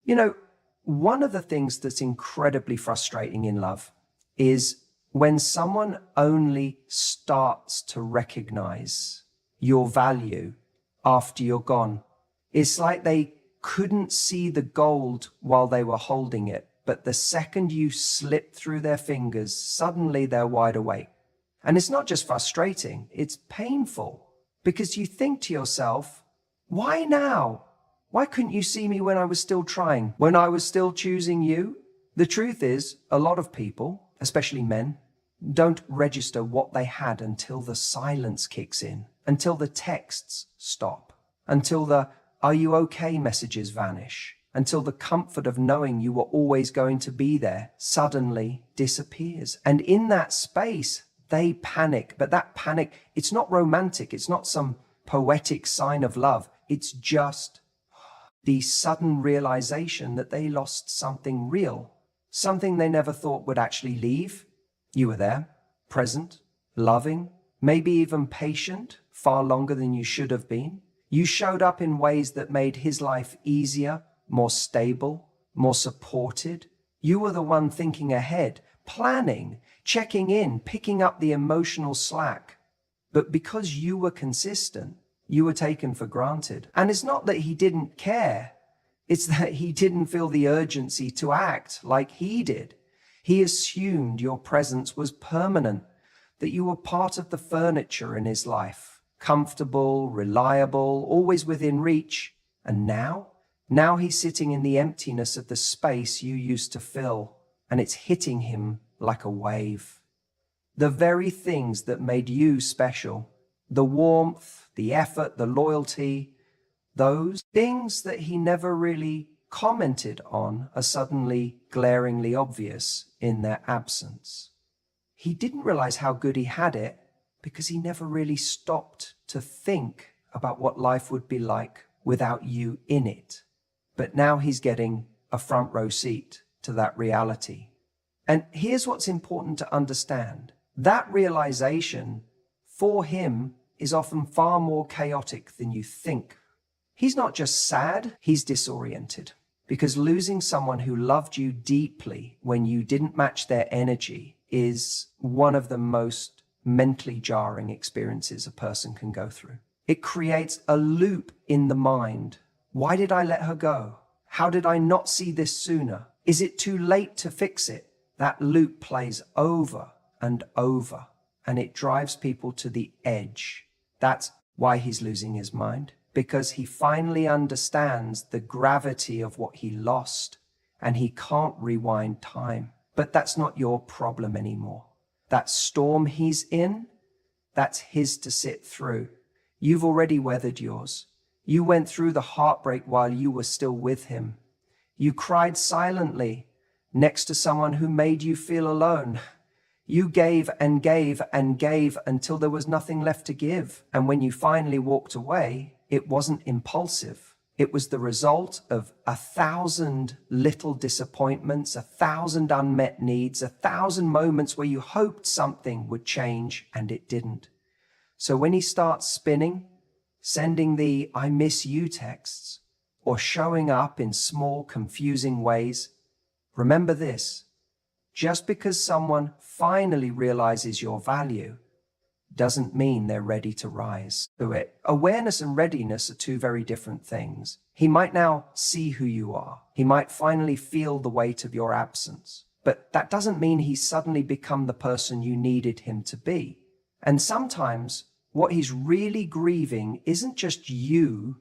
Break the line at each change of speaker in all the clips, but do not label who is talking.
You know, one of the things that's incredibly frustrating in love is when someone only starts to recognize your value after you're gone. It's like they couldn't see the gold while they were holding it, but the second you slip through their fingers, suddenly they're wide awake. And it's not just frustrating, it's painful, because you think to yourself, why now? Why couldn't you see me when I was still trying, when I was still choosing you? The truth is, a lot of people, especially men, don't register what they had until the silence kicks in, until the texts stop, until the "are you okay" messages vanish, until the comfort of knowing you were always going to be there suddenly disappears. And in that space, they panic. But that panic, it's not romantic. It's not some poetic sign of love. It's just the sudden realization that they lost something real, something they never thought would actually leave. You were there, present, loving, maybe even patient, far longer than you should have been. You showed up in ways that made his life easier, more stable, more supported. You were the one thinking ahead, planning, checking in, picking up the emotional slack. But because you were consistent, you were taken for granted. And it's not that he didn't care. It's that he didn't feel the urgency to act like he did. He assumed your presence was permanent, that you were part of the furniture in his life, comfortable, reliable, always within reach. And now he's sitting in the emptiness of the space you used to fill, and it's hitting him like a wave. The very things that made you special, the warmth, the effort, the loyalty, those things that he never really commented on are suddenly glaringly obvious in their absence. He didn't realize how good he had it because he never really stopped to think about what life would be like without you in it. But now he's getting a front row seat to that reality. And here's what's important to understand. That realization for him is often far more chaotic than you think. He's not just sad, he's disoriented. Because losing someone who loved you deeply when you didn't match their energy is one of the most mentally jarring experiences a person can go through. It creates a loop in the mind. Why did I let her go? How did I not see this sooner? Is it too late to fix it? That loop plays over and over, and it drives people to the edge. That's why he's losing his mind, because he finally understands the gravity of what he lost, and he can't rewind time. But that's not your problem anymore. That storm he's in, that's his to sit through. You've already weathered yours. You went through the heartbreak while you were still with him. You cried silently next to someone who made you feel alone. You gave and gave and gave until there was nothing left to give. And when you finally walked away, it wasn't impulsive. It was the result of 1,000 little disappointments, 1,000 unmet needs, 1,000 moments where you hoped something would change and it didn't. So when he starts spinning, sending the "I miss you" texts, or showing up in small, confusing ways, remember this: just because someone finally realizes your value doesn't mean they're ready to rise to it. Awareness and readiness are two very different things. He might now see who you are. He might finally feel the weight of your absence. But that doesn't mean he's suddenly become the person you needed him to be. And sometimes what he's really grieving isn't just you,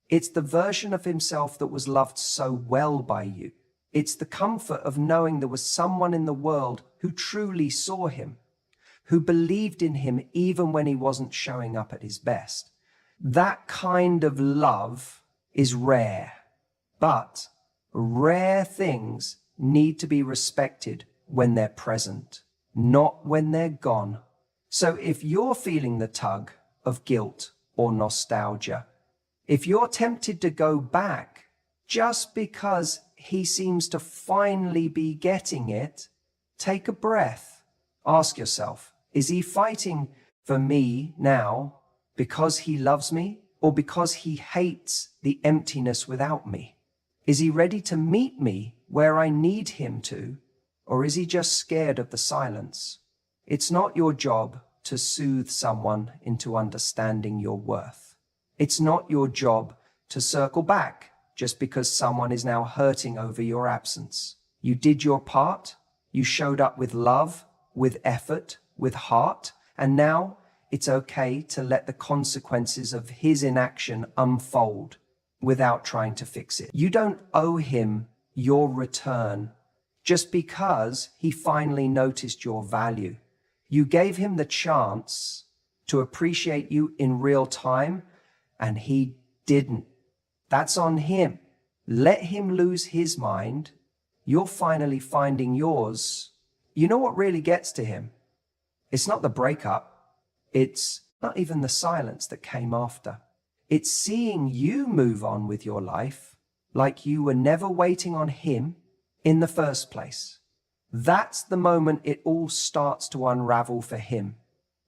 it's the version of himself that was loved so well by you. It's the comfort of knowing there was someone in the world who truly saw him, who believed in him even when he wasn't showing up at his best. That kind of love is rare, but rare things need to be respected when they're present, not when they're gone. So if you're feeling the tug of guilt or nostalgia, if you're tempted to go back just because he seems to finally be getting it, take a breath. Ask yourself, is he fighting for me now because he loves me or because he hates the emptiness without me? Is he ready to meet me where I need him to, or is he just scared of the silence? It's not your job to soothe someone into understanding your worth. It's not your job to circle back just because someone is now hurting over your absence. You did your part. You showed up with love, with effort, with heart, and now it's okay to let the consequences of his inaction unfold without trying to fix it. You don't owe him your return just because he finally noticed your value. You gave him the chance to appreciate you in real time, and he didn't. That's on him. Let him lose his mind. You're finally finding yours. You know what really gets to him? It's not the breakup. It's not even the silence that came after. It's seeing you move on with your life like you were never waiting on him in the first place. That's the moment it all starts to unravel for him.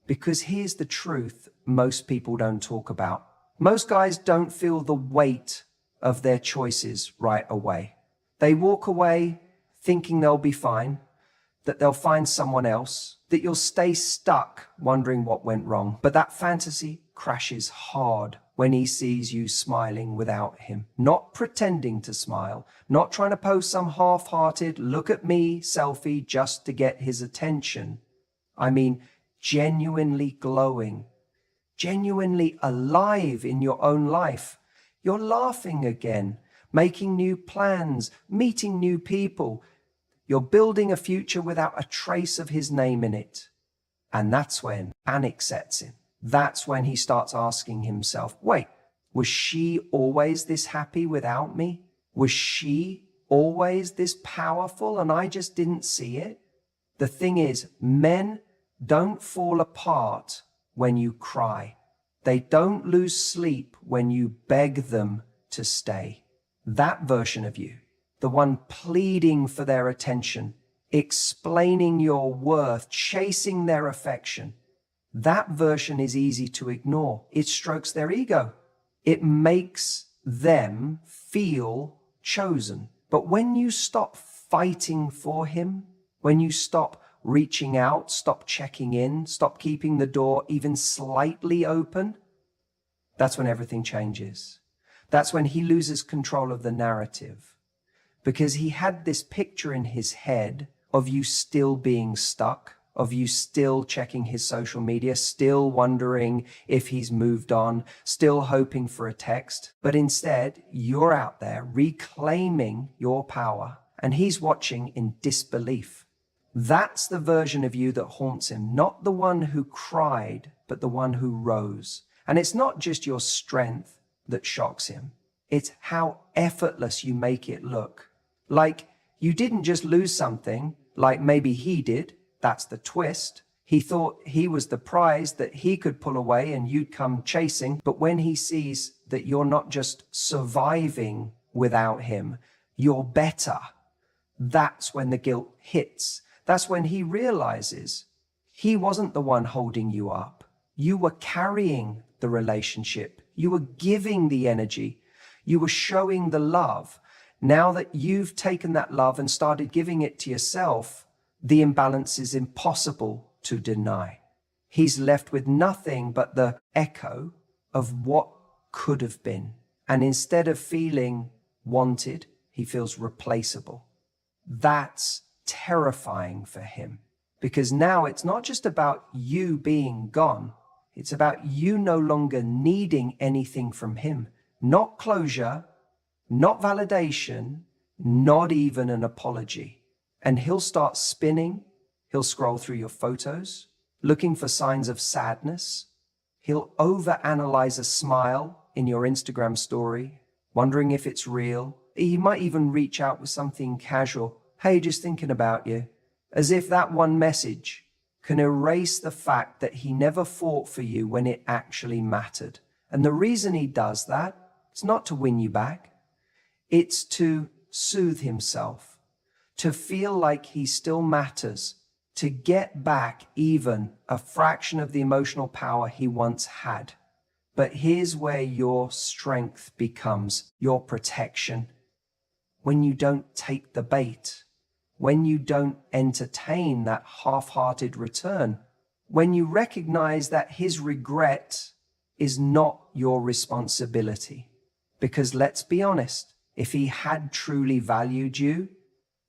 Because here's the truth most people don't talk about. Most guys don't feel the weight of their choices right away. They walk away thinking they'll be fine, that they'll find someone else, that you'll stay stuck wondering what went wrong. But that fantasy crashes hard when he sees you smiling without him, not pretending to smile, not trying to post some half-hearted look at me selfie just to get his attention. I mean, genuinely glowing, genuinely alive in your own life. You're laughing again, making new plans, meeting new people. You're building a future without a trace of his name in it. And that's when panic sets in. That's when he starts asking himself, wait, was she always this happy without me? Was she always this powerful and I just didn't see it? The thing is, men don't fall apart when you cry. They don't lose sleep when you beg them to stay. That version of you, the one pleading for their attention, explaining your worth, chasing their affection, that version is easy to ignore. It strokes their ego. It makes them feel chosen. But when you stop fighting for him, when you stop reaching out, stop checking in, stop keeping the door even slightly open, that's when everything changes. That's when he loses control of the narrative. Because he had this picture in his head of you still being stuck, of you still checking his social media, still wondering if he's moved on, still hoping for a text. But instead, you're out there reclaiming your power, and he's watching in disbelief. That's the version of you that haunts him, not the one who cried, but the one who rose. And it's not just your strength that shocks him. It's how effortless you make it look. Like you didn't just lose something, like maybe he did. That's the twist. He thought he was the prize that he could pull away and you'd come chasing. But when he sees that you're not just surviving without him, you're better. That's when the guilt hits. That's when he realizes he wasn't the one holding you up. You were carrying the relationship. You were giving the energy. You were showing the love. Now that you've taken that love and started giving it to yourself, the imbalance is impossible to deny. He's left with nothing but the echo of what could have been. And instead of feeling wanted, he feels replaceable. That's terrifying for him, because now it's not just about you being gone. It's about you no longer needing anything from him. Not closure, not validation, not even an apology. And he'll start spinning. He'll scroll through your photos, looking for signs of sadness. He'll overanalyze a smile in your Instagram story, wondering if it's real. He might even reach out with something casual. Hey, just thinking about you. As if that one message can erase the fact that he never fought for you when it actually mattered. And the reason he does that, it's not to win you back. It's to soothe himself, to feel like he still matters, to get back even a fraction of the emotional power he once had. But here's where your strength becomes your protection. when you don't take the bait, when you don't entertain that half-hearted return, when you recognize that his regret is not your responsibility. Because let's be honest, if he had truly valued you,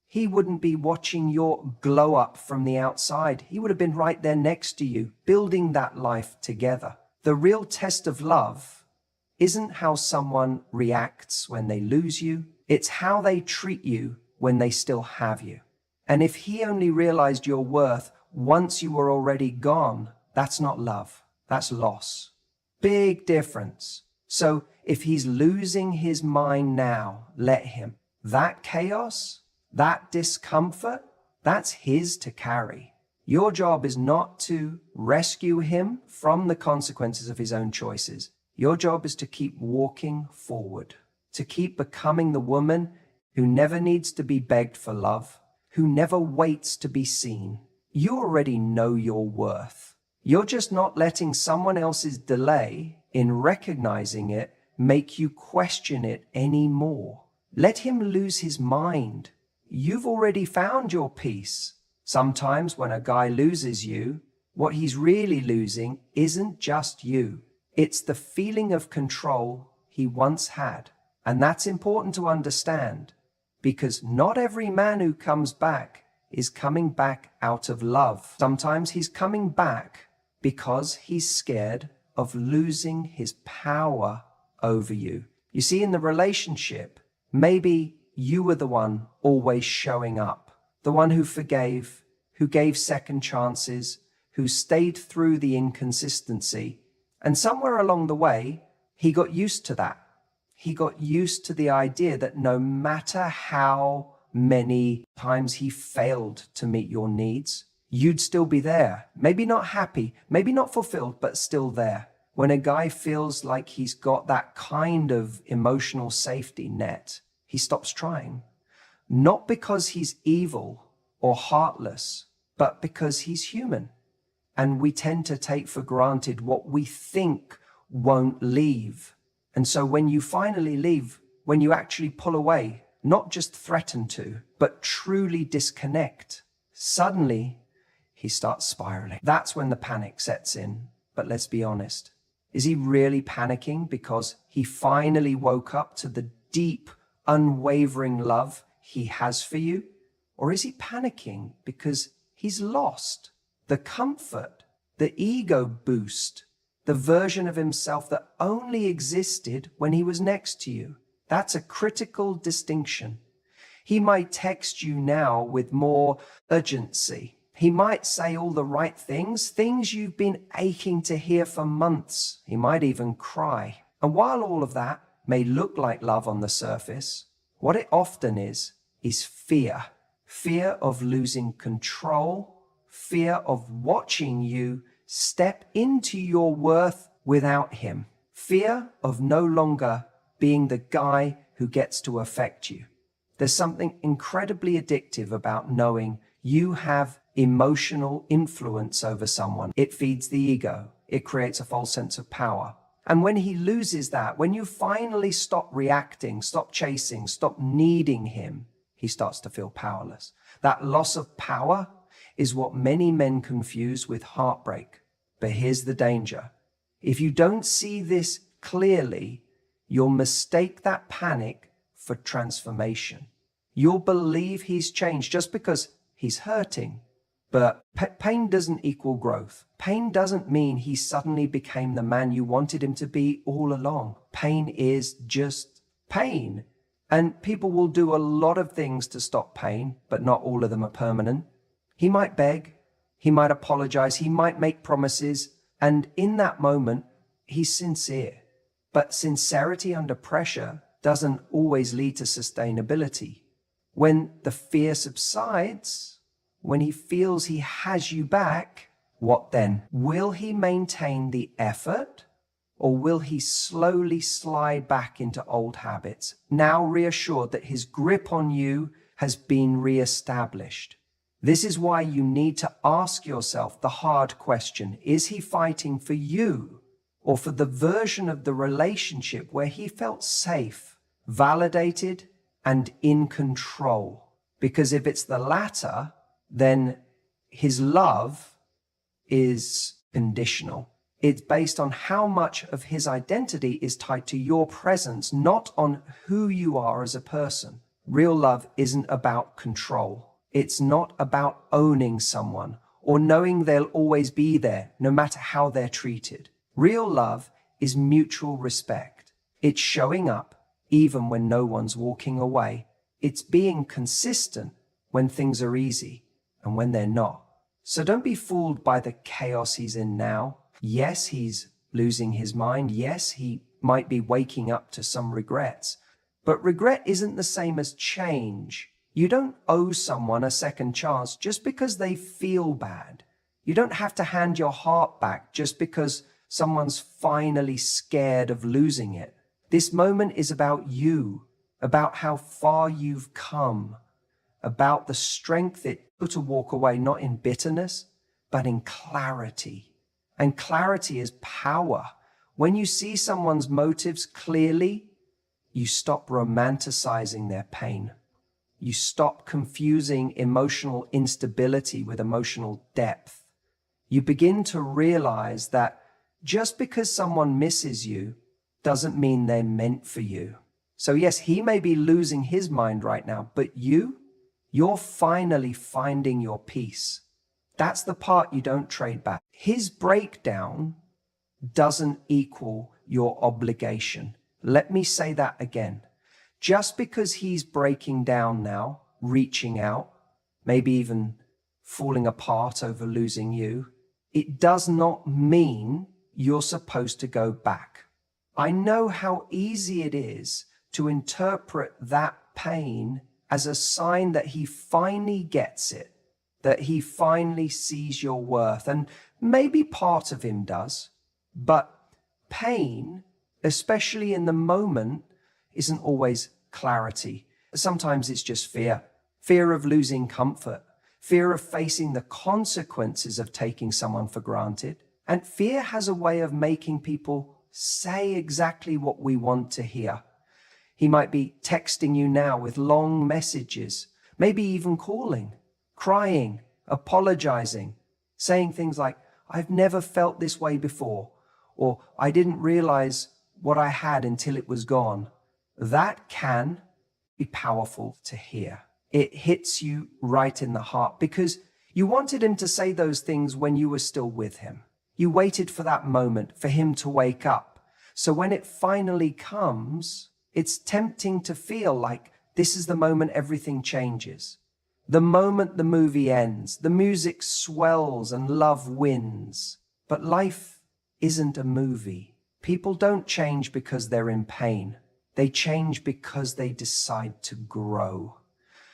he wouldn't be watching your glow up from the outside. He would have been right there next to you, building that life together. The real test of love isn't how someone reacts when they lose you. It's how they treat you when they still have you. And if he only realized your worth once you were already gone, that's not love. That's loss. Big difference. So if he's losing his mind now, let him. That chaos, that discomfort, that's his to carry. Your job is not to rescue him from the consequences of his own choices. Your job is to keep walking forward, to keep becoming the woman who never needs to be begged for love, who never waits to be seen. You already know your worth. You're just not letting someone else's delay in recognizing it make you question it anymore. Let him lose his mind. You've already found your peace. Sometimes when a guy loses you, what he's really losing isn't just you. It's the feeling of control he once had. And that's important to understand, because not every man who comes back is coming back out of love. Sometimes he's coming back because he's scared of losing his power over you. You see, in the relationship, maybe you were the one always showing up, the one who forgave, who gave second chances, who stayed through the inconsistency. And somewhere along the way, he got used to that. He got used to the idea that no matter how many times he failed to meet your needs, you'd still be there. Maybe not happy, maybe not fulfilled, but still there. When a guy feels like he's got that kind of emotional safety net, he stops trying. Not because he's evil or heartless, but because he's human. And we tend to take for granted what we think won't leave. And so when you finally leave, when you actually pull away, not just threaten to, but truly disconnect, suddenly he starts spiraling. That's when the panic sets in. But let's be honest. Is he really panicking because he finally woke up to the deep, unwavering love he has for you? Or is he panicking because he's lost the comfort, the ego boost, the version of himself that only existed when he was next to you? That's a critical distinction. He might text you now with more urgency. He might say all the right things you've been aching to hear for months. He might even cry. And while all of that may look like love on the surface, what it often is fear. Fear of losing control, fear of watching you step into your worth without him, fear of no longer being the guy who gets to affect you. There's something incredibly addictive about knowing you have emotional influence over someone. It feeds the ego. It creates a false sense of power. And when he loses that, when you finally stop reacting, stop chasing, stop needing him, he starts to feel powerless. That loss of power is what many men confuse with heartbreak. But here's the danger. If you don't see this clearly, you'll mistake that panic for transformation. You'll believe he's changed just because he's hurting. But pain doesn't equal growth. Pain doesn't mean he suddenly became the man you wanted him to be all along. Pain is just pain. And people will do a lot of things to stop pain, but not all of them are permanent. He might beg, he might apologize, he might make promises, and in that moment, he's sincere. But sincerity under pressure doesn't always lead to sustainability. When the fear subsides, when he feels he has you back, what then? Will he maintain the effort, or will he slowly slide back into old habits, now reassured that his grip on you has been reestablished? This is why you need to ask yourself the hard question: is he fighting for you, or for the version of the relationship where he felt safe, validated, and in control. Because if it's the latter, then his love is conditional. It's based on how much of his identity is tied to your presence, not on who you are as a person. Real love isn't about control. It's not about owning someone or knowing they'll always be there, no matter how they're treated. Real love is mutual respect. It's showing up even when no one's walking away. It's being consistent when things are easy and when they're not. So don't be fooled by the chaos he's in now. Yes, he's losing his mind. Yes, he might be waking up to some regrets. But regret isn't the same as change. You don't owe someone a second chance just because they feel bad. You don't have to hand your heart back just because someone's finally scared of losing it. This moment is about you, about how far you've come, about the strength it took to walk away, not in bitterness, but in clarity. And clarity is power. When you see someone's motives clearly, you stop romanticizing their pain. You stop confusing emotional instability with emotional depth. You begin to realize that just because someone misses you doesn't mean they're meant for you. So yes, he may be losing his mind right now, but you're finally finding your peace. That's the part you don't trade back. His breakdown doesn't equal your obligation. Let me say that again. Just because he's breaking down now, reaching out, maybe even falling apart over losing you, it does not mean you're supposed to go back. I know how easy it is to interpret that pain as a sign that he finally gets it, that he finally sees your worth, and maybe part of him does. But pain, especially in the moment, isn't always clarity. Sometimes it's just fear. Fear of losing comfort. Fear of facing the consequences of taking someone for granted. And fear has a way of making people say exactly what we want to hear. He might be texting you now with long messages, maybe even calling, crying, apologizing, saying things like, "I've never felt this way before," or "I didn't realize what I had until it was gone." That can be powerful to hear. It hits you right in the heart because you wanted him to say those things when you were still with him. You waited for that moment for him to wake up. So when it finally comes, it's tempting to feel like this is the moment everything changes. The moment the movie ends, the music swells and love wins. But life isn't a movie. People don't change because they're in pain. They change because they decide to grow.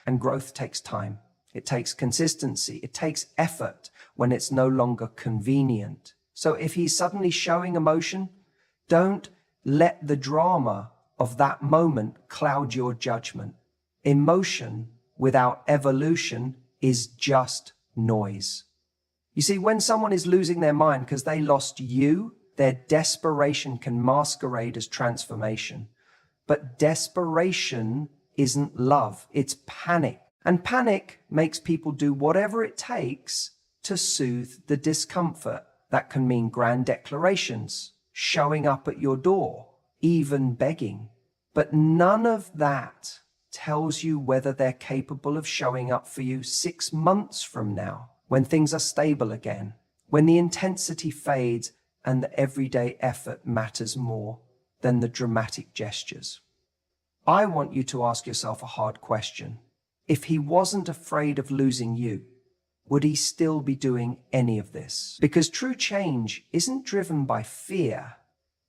And growth takes time. It takes consistency. It takes effort when it's no longer convenient. So if he's suddenly showing emotion, don't let the drama of that moment cloud your judgment. Emotion without evolution is just noise. You see, when someone is losing their mind because they lost you, their desperation can masquerade as transformation. But desperation isn't love, it's panic. And panic makes people do whatever it takes to soothe the discomfort. That can mean grand declarations, showing up at your door, even begging. But none of that tells you whether they're capable of showing up for you 6 months from now, when things are stable again, when the intensity fades and the everyday effort matters more than the dramatic gestures. I want you to ask yourself a hard question. If he wasn't afraid of losing you, would he still be doing any of this? Because true change isn't driven by fear.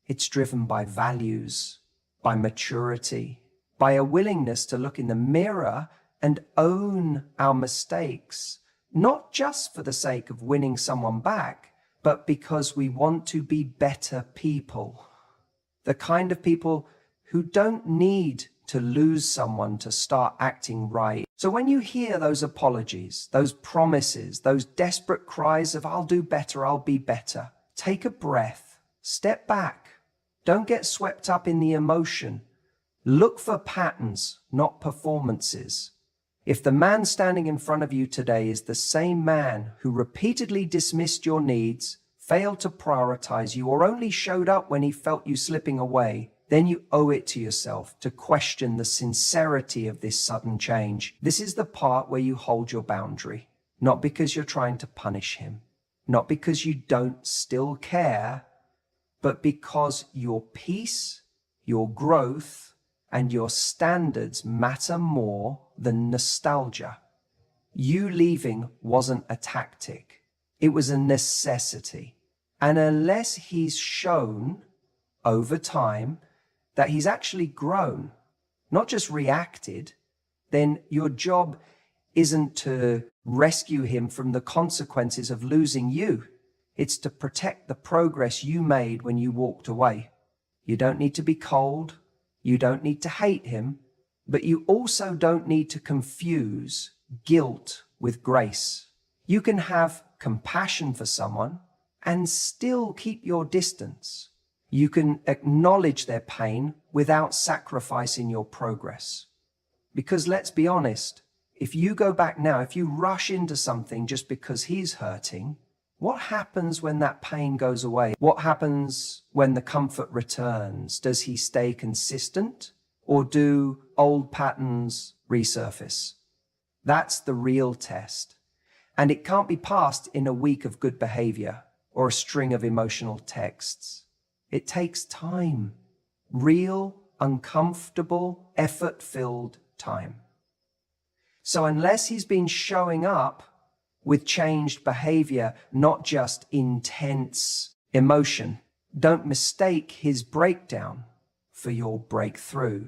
It's driven by values, by maturity, by a willingness to look in the mirror and own our mistakes, not just for the sake of winning someone back, but because we want to be better people. The kind of people who don't need to lose someone to start acting right. So when you hear those apologies, those promises, those desperate cries of "I'll do better, I'll be better," take a breath, step back. Don't get swept up in the emotion. Look for patterns, not performances. If the man standing in front of you today is the same man who repeatedly dismissed your needs, failed to prioritize you, or only showed up when he felt you slipping away, then you owe it to yourself to question the sincerity of this sudden change. This is the part where you hold your boundary, not because you're trying to punish him, not because you don't still care, but because your peace, your growth, and your standards matter more than nostalgia. You leaving wasn't a tactic. It was a necessity. And unless he's shown over time that he's actually grown, not just reacted, then your job isn't to rescue him from the consequences of losing you. It's to protect the progress you made when you walked away. You don't need to be cold. You don't need to hate him, but you also don't need to confuse guilt with grace. You can have compassion for someone and still keep your distance. You can acknowledge their pain without sacrificing your progress. Because let's be honest, if you go back now, if you rush into something just because he's hurting, what happens when that pain goes away? What happens when the comfort returns? Does he stay consistent, or do old patterns resurface? That's the real test. And it can't be passed in a week of good behavior or a string of emotional texts. It takes time. Real, uncomfortable, effort-filled time. So unless he's been showing up with changed behavior, not just intense emotion, don't mistake his breakdown for your breakthrough.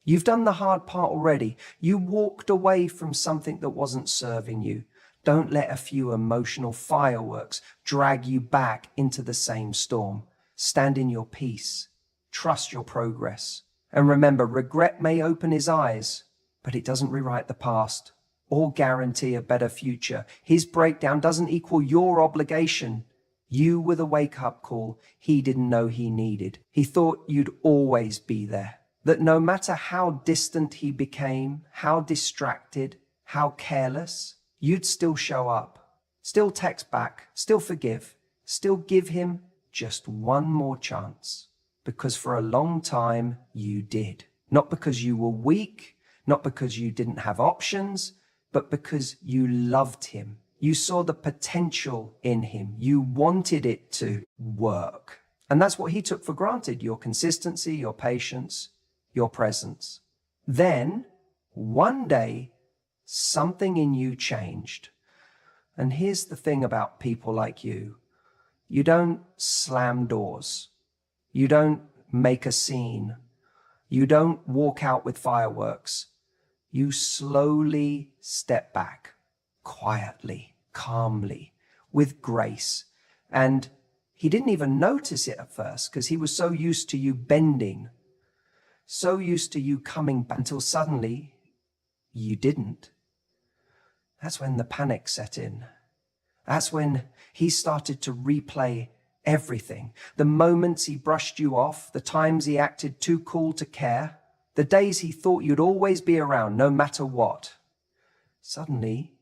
You've done the hard part already. You walked away from something that wasn't serving you. Don't let a few emotional fireworks drag you back into the same storm. Stand in your peace. Trust your progress. And remember, regret may open his eyes, but it doesn't rewrite the past or guarantee a better future. His breakdown doesn't equal your obligation. You were the wake-up call he didn't know he needed. He thought you'd always be there, that no matter how distant he became, how distracted, how careless, you'd still show up, still text back, still forgive, still give him just one more chance. Because for a long time you did. Not because you were weak, not because you didn't have options, but because you loved him. You saw the potential in him. You wanted it to work. And that's what he took for granted, your consistency, your patience, your presence. Then, one day, something in you changed. And here's the thing about people like you. You don't slam doors. You don't make a scene. You don't walk out with fireworks. You slowly step back, quietly, calmly, with grace. And he didn't even notice it at first because he was so used to you bending, so used to you coming back until suddenly you didn't. That's when the panic set in. That's when he started to replay everything. The moments he brushed you off, the times he acted too cool to care, the days he thought you'd always be around no matter what. Suddenly,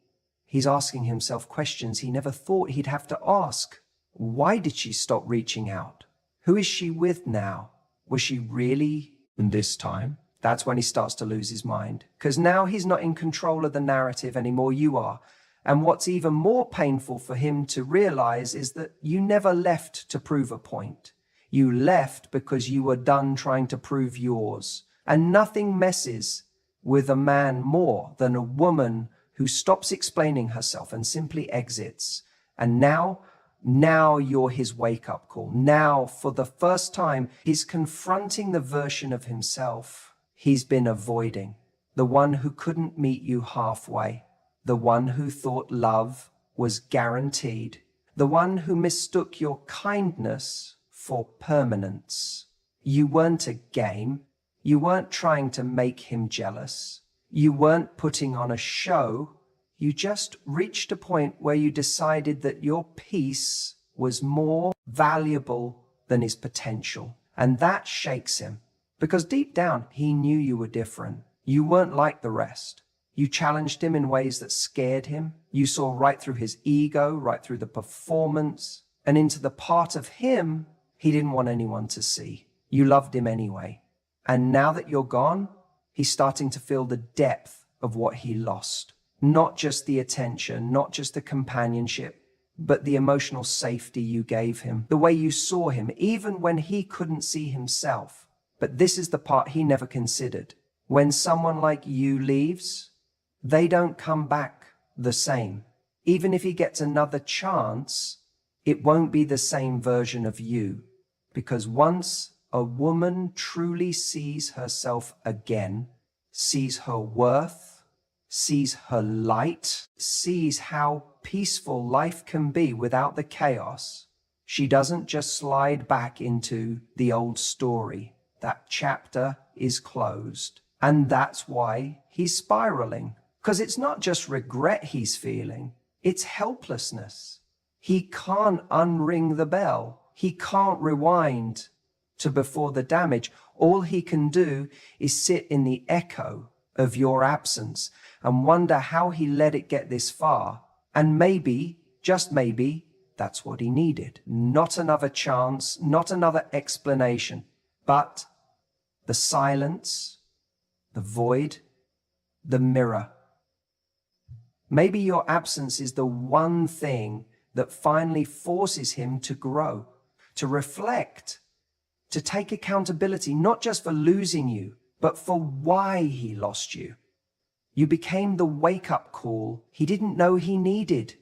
he's asking himself questions he never thought he'd have to ask. Why did she stop reaching out? Who is she with now? Was she really in this time? That's when he starts to lose his mind. Because now he's not in control of the narrative anymore, you are. And what's even more painful for him to realize is that you never left to prove a point. You left because you were done trying to prove yours. And nothing messes with a man more than a woman who stops explaining herself and simply exits. And now you're his wake-up call. Now, for the first time, he's confronting the version of himself he's been avoiding. The one who couldn't meet you halfway. The one who thought love was guaranteed. The one who mistook your kindness for permanence. You weren't a game. You weren't trying to make him jealous. You weren't putting on a show. You just reached a point where you decided that your peace was more valuable than his potential. And that shakes him. Because deep down, he knew you were different. You weren't like the rest. You challenged him in ways that scared him. You saw right through his ego, right through the performance, and into the part of him he didn't want anyone to see. You loved him anyway. And now that you're gone, he's starting to feel the depth of what he lost. Not just the attention, not just the companionship, but the emotional safety you gave him, the way you saw him, even when he couldn't see himself. But this is the part he never considered. When someone like you leaves, they don't come back the same. Even if he gets another chance, it won't be the same version of you. Because once a woman truly sees herself again, sees her worth, sees her light, sees how peaceful life can be without the chaos, she doesn't just slide back into the old story. That chapter is closed. And that's why he's spiraling. Because it's not just regret he's feeling, it's helplessness. He can't unring the bell. He can't rewind to before the damage. All he can do is sit in the echo of your absence and wonder how he let it get this far. And maybe, just maybe, that's what he needed. Not another chance, not another explanation, but the silence, the void, the mirror. Maybe your absence is the one thing that finally forces him to grow, to reflect, to take accountability, not just for losing you, but for why he lost you. You became the wake-up call he didn't know he needed.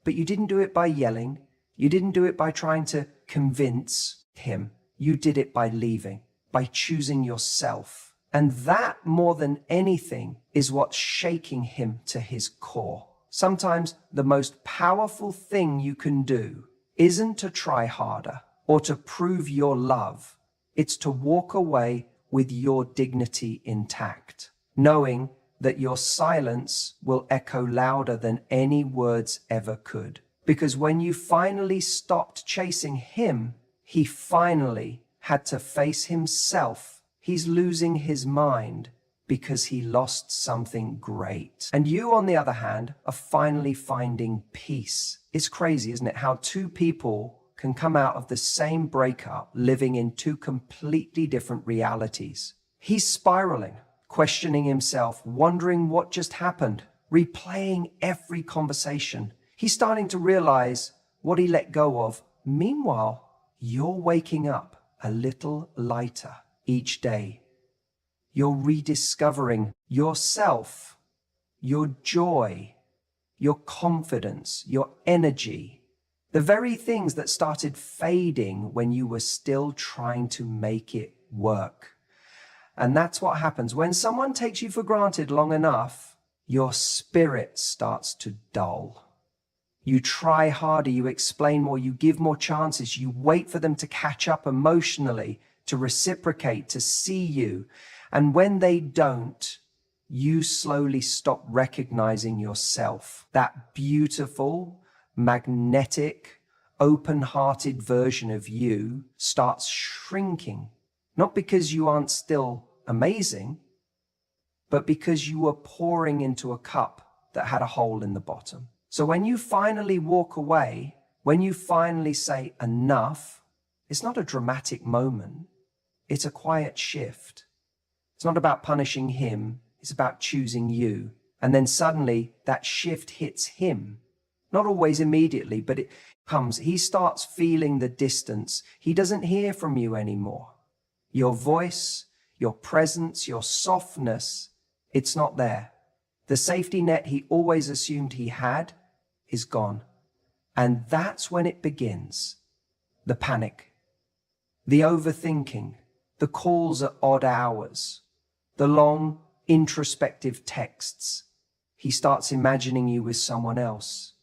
But you didn't do it by yelling. You didn't do it by trying to convince him. You did it by leaving, by choosing yourself. And that, more than anything, is what's shaking him to his core. Sometimes the most powerful thing you can do isn't to try harder or to prove your love. It's to walk away with your dignity intact, knowing that your silence will echo louder than any words ever could. Because when you finally stopped chasing him, he finally had to face himself. He's losing his mind because he lost something great. And you, on the other hand, are finally finding peace. It's crazy, isn't it? How two people can come out of the same breakup living in two completely different realities. He's spiraling, questioning himself, wondering what just happened, replaying every conversation. He's starting to realize what he let go of. Meanwhile, you're waking up a little lighter each day. You're rediscovering yourself, your joy, your confidence, your energy, the very things that started fading when you were still trying to make it work. And that's what happens when someone takes you for granted long enough. Your spirit starts to dull. You try harder, you explain more, you give more chances, you wait for them to catch up emotionally, to reciprocate, to see you. And when they don't, you slowly stop recognizing yourself. That beautiful, magnetic, open-hearted version of you starts shrinking. Not because you aren't still amazing, but because you were pouring into a cup that had a hole in the bottom. So when you finally walk away, when you finally say enough, it's not a dramatic moment. It's a quiet shift. It's not about punishing him. It's about choosing you. And then suddenly that shift hits him. Not always immediately, but it comes. He starts feeling the distance. He doesn't hear from you anymore. Your voice, your presence, your softness, it's not there. The safety net he always assumed he had is gone. And that's when it begins. The panic, the overthinking, the calls at odd hours, the long introspective texts. He starts imagining you with someone else.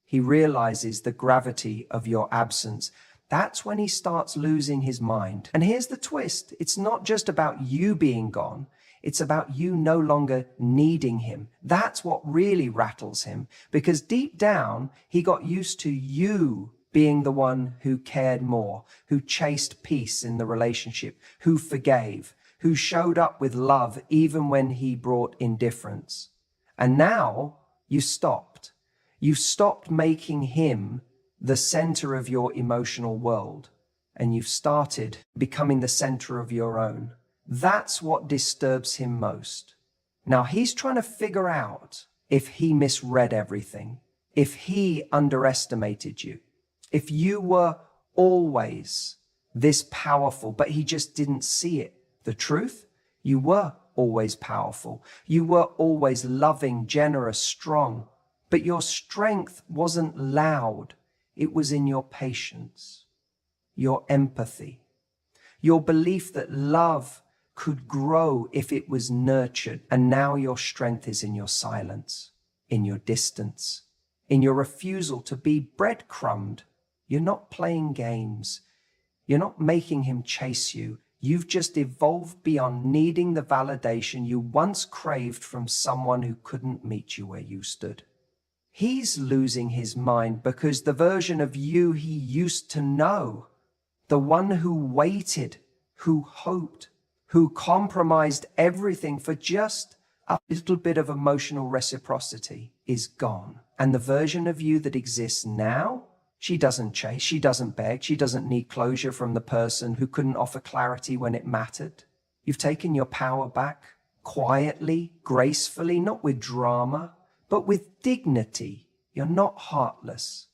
He realizes the gravity of your absence. That's when he starts losing his mind. And here's the twist. It's not just about you being gone. It's about you no longer needing him. That's what really rattles him, because deep down, he got used to you being the one who cared more, who chased peace in the relationship, who forgave, who showed up with love even when he brought indifference. And now you stopped. You stopped making him the center of your emotional world, and you've started becoming the center of your own. That's what disturbs him most. Now he's trying to figure out if he misread everything, if he underestimated you, if you were always this powerful, but he just didn't see it. The truth, you were always powerful. You were always loving, generous, strong, but your strength wasn't loud. It was in your patience, your empathy, your belief that love could grow if it was nurtured. And now your strength is in your silence, in your distance, in your refusal to be breadcrumbed. You're not playing games. You're not making him chase you. You've just evolved beyond needing the validation you once craved from someone who couldn't meet you where you stood. He's losing his mind because the version of you he used to know, the one who waited, who hoped, who compromised everything for just a little bit of emotional reciprocity, is gone. And the version of you that exists now, she doesn't chase, she doesn't beg, she doesn't need closure from the person who couldn't offer clarity when it mattered. You've taken your power back, quietly, gracefully, not with drama, but with dignity. You're not heartless.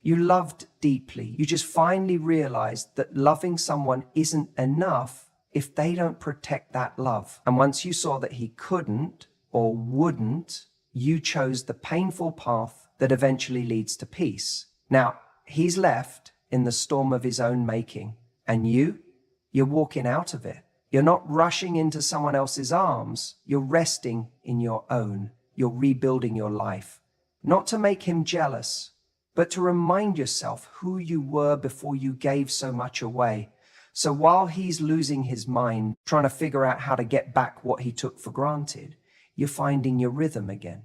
You loved deeply. You just finally realized that loving someone isn't enough if they don't protect that love. And once you saw that he couldn't or wouldn't, you chose the painful path that eventually leads to peace. Now, he's left in the storm of his own making, and you're walking out of it. You're not rushing into someone else's arms. You're resting in your own. You're rebuilding your life. Not to make him jealous, but to remind yourself who you were before you gave so much away. So while he's losing his mind, trying to figure out how to get back what he took for granted, you're finding your rhythm again.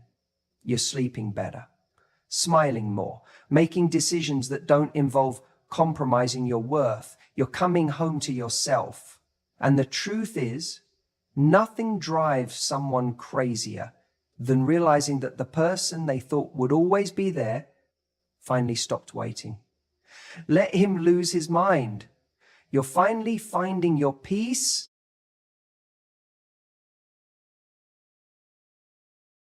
You're sleeping better, smiling more, making decisions that don't involve compromising your worth. You're coming home to yourself. And the truth is, nothing drives someone crazier than realizing that the person they thought would always be there finally stopped waiting. Let him lose his mind. You're finally finding your peace